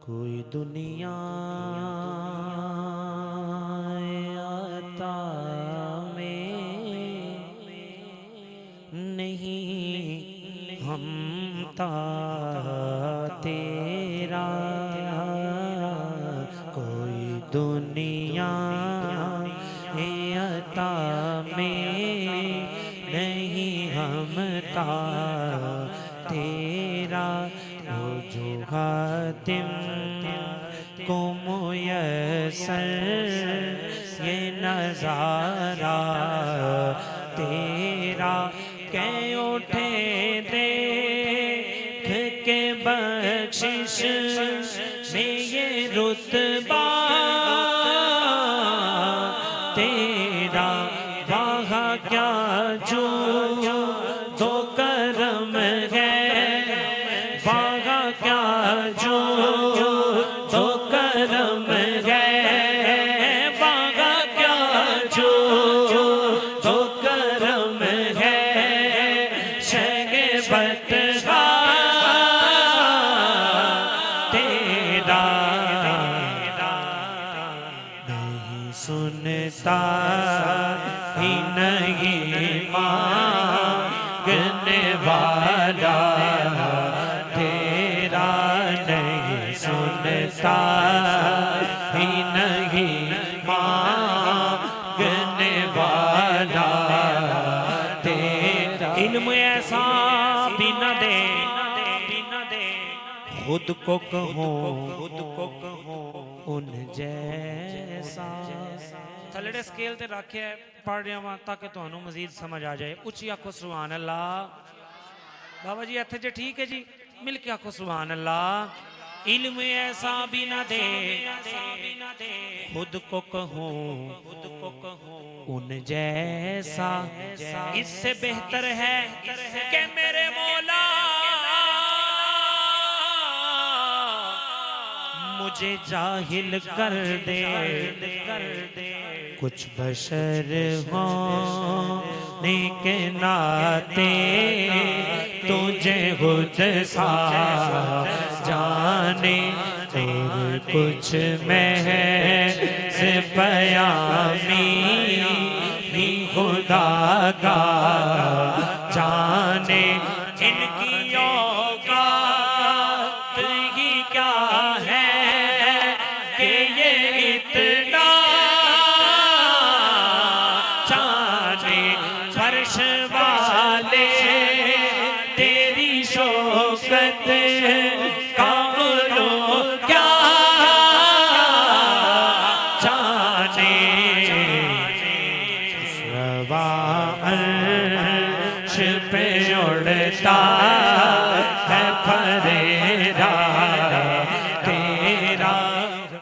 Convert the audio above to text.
کوئی دنیا عطا میں نہیں ہمتا تیرا، کوئی دنیا عطا میں نہیں ہمتا تیرا، وہ جو خاتم کو میسر یہ نظارہ تیرا، کہ اٹھے دیکھ کے بخشش میں یہ رتبہ تیرا، وہاں کیا جو دو کرم ہے، وہاں کیا جو دو کرم ہے، وہاں کیا جو دو کرم ہے، شگفت تیرا نہیں سنتا ہی نہیں مانگنے والا تیرا، نہیں سنتا ہی نہیں مانگنے والا تیرا، علم ایسا بھی نہ دے خود کو کہوں ان جیسا۔ تھلڑے سکیل تے رکھے پڑھ رہا ہوں تاکہ تانوں مزید سمجھ آ جائے، اچھی آکھو سبحان اللہ۔ بابا جی ایتھے جے ٹھیک ہے جی، مل کے آکھو سبحان اللہ۔ علم ایسا بھی نہ دے خود کو کہوں ان جیسا، اس سے بہتر ہے کہ میرے مولا مجھے جاہل کر دے، کچھ بشر ہونے کے ناتے تجھے خود سا جانے، اور کچھ محض پیامی بھی خدا کا جانے، ان کی اوقات ہی کیا ہے کہ یہ اتنا جانے، فرش والے تیری شوکت کا علو کیا جانے، روا عرش پہ اڑتا